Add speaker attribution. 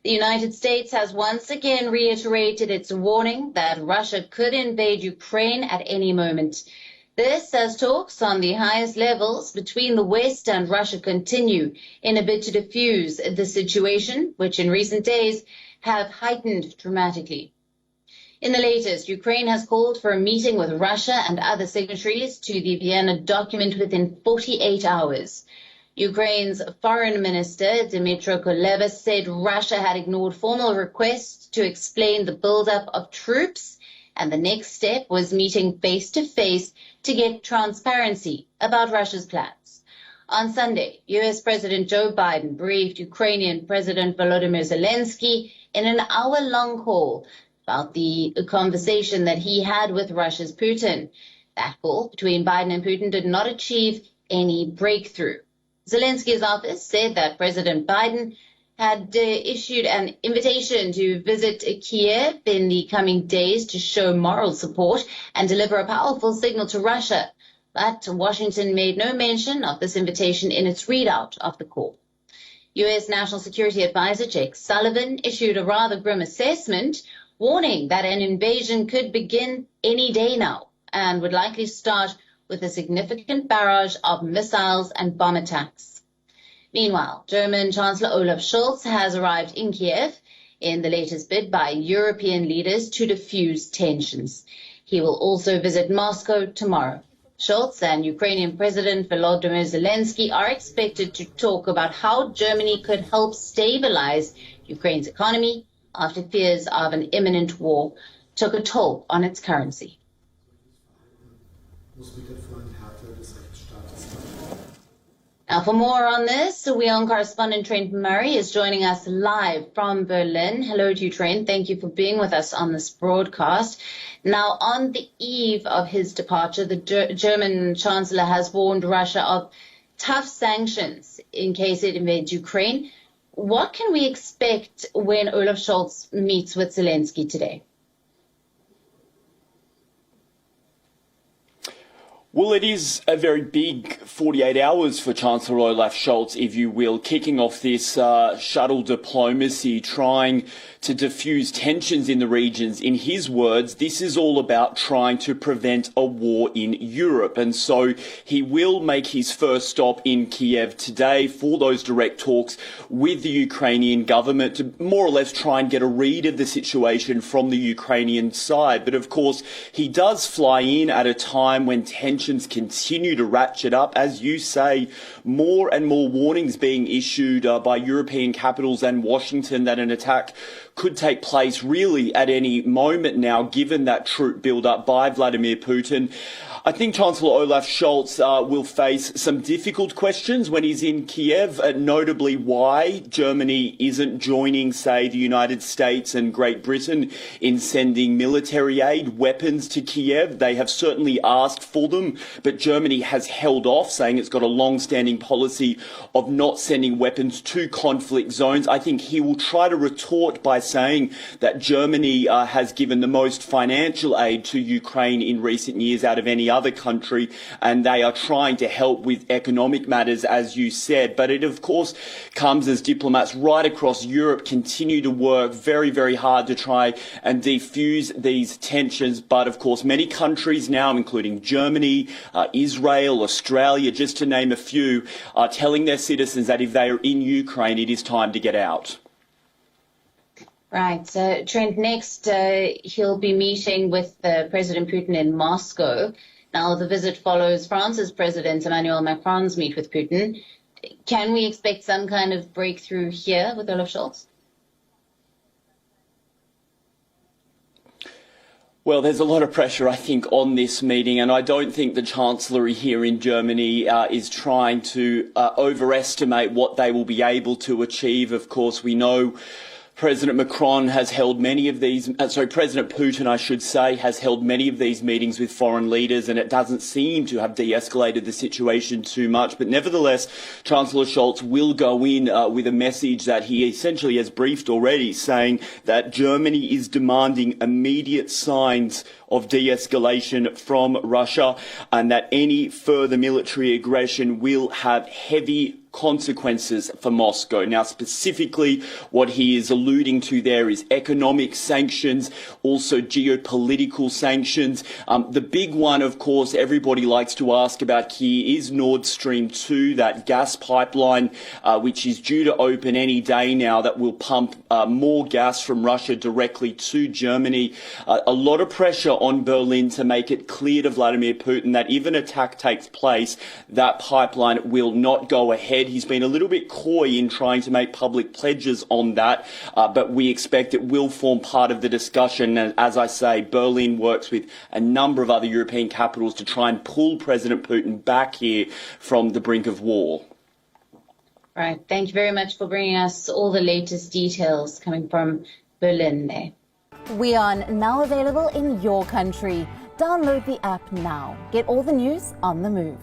Speaker 1: The United States has once again reiterated its warning that Russia could invade Ukraine at any moment. This as talks on the highest levels between the West and Russia continue in a bid to defuse the situation, which in recent days have heightened dramatically. In the latest, Ukraine has called for a meeting with Russia and other signatories to the Vienna document within 48 hours. Ukraine's foreign minister, Dmytro Kuleba, said Russia had ignored formal requests to explain the buildup of troops, and the next step was meeting face-to-face to get transparency about Russia's plans. On Sunday, U.S. President Joe Biden briefed Ukrainian President Volodymyr Zelensky in an hour-long call about the conversation that he had with Russia's Putin. That call between Biden and Putin did not achieve any breakthrough. Zelensky's office said that President Biden had issued an invitation to visit Kiev in the coming days to show moral support and deliver a powerful signal to Russia. But Washington made no mention of this invitation in its readout of the call. U.S. National Security Advisor Jake Sullivan issued a rather grim assessment, warning that an invasion could begin any day now and would likely start with a significant barrage of missiles and bomb attacks. Meanwhile, German Chancellor Olaf Scholz has arrived in Kiev in the latest bid by European leaders to defuse tensions. He will also visit Moscow tomorrow. Scholz and Ukrainian President Volodymyr Zelensky are expected to talk about how Germany could help stabilize Ukraine's economy after fears of an imminent war took a toll on its currency. Now, for more on this, WION correspondent Trent Murray is joining us live from Berlin. Hello to you, Trent. Thank you for being with us on this broadcast. Now, on the eve of his departure, the German Chancellor has warned Russia of tough sanctions in case it invades Ukraine. What can we expect when Olaf Scholz meets with Zelensky today?
Speaker 2: Well, it is a very big 48 hours for Chancellor Olaf Scholz, if you will, kicking off this shuttle diplomacy, trying to diffuse tensions in the regions. In his words, this is all about trying to prevent a war in Europe. And so he will make his first stop in Kiev today for those direct talks with the Ukrainian government to more or less try and get a read of the situation from the Ukrainian side. But of course, he does fly in at a time when tensions continue to ratchet up. As you say, more and more warnings being issued by European capitals and Washington that an attack could take place really at any moment now, given that troop build-up by Vladimir Putin. I think Chancellor Olaf Scholz will face some difficult questions when he's in Kiev, notably why Germany isn't joining, say, the United States and Great Britain in sending military aid, weapons to Kiev. They have certainly asked for them, but Germany has held off, saying it's got a long-standing policy of not sending weapons to conflict zones. I think he will try to retort by saying that Germany has given the most financial aid to Ukraine in recent years out of any other country, and they are trying to help with economic matters, as you said. But it, of course, comes as diplomats right across Europe continue to work very, very hard to try and defuse these tensions. But, of course, many countries now, including Germany, Israel, Australia, just to name a few, are telling their citizens that if they are in Ukraine, it is time to get out.
Speaker 1: Right. Trent, next he'll be meeting with President Putin in Moscow. Now, the visit follows France's President Emmanuel Macron's meet with Putin. Can we expect some kind of breakthrough here with Olaf Scholz?
Speaker 2: Well, there's a lot of pressure, I think, on this meeting, and I don't think the Chancellery here in Germany is trying to overestimate what they will be able to achieve. Of course, we know President Macron has held many of these, President Putin, I should say, has held many of these meetings with foreign leaders, and it doesn't seem to have de-escalated the situation too much. But nevertheless, Chancellor Scholz will go in with a message that he essentially has briefed already, saying that Germany is demanding immediate signs of de-escalation from Russia and that any further military aggression will have heavy consequences for Moscow. Now, specifically, what he is alluding to there is economic sanctions, also geopolitical sanctions. The big one, of course, everybody likes to ask about here is Nord Stream 2, that gas pipeline, which is due to open any day now, that will pump more gas from Russia directly to Germany. A lot of pressure on Berlin to make it clear to Vladimir Putin that if an attack takes place, that pipeline will not go ahead. He's been a little bit coy in trying to make public pledges on that, but we expect it will form part of the discussion. And as I say, Berlin works with a number of other European capitals to try and pull President Putin back here from the brink of war.
Speaker 1: Right. Thank you very much for bringing us all the latest details coming from Berlin there.
Speaker 3: We are now available in your country. Download the app now. Get all the news on the move.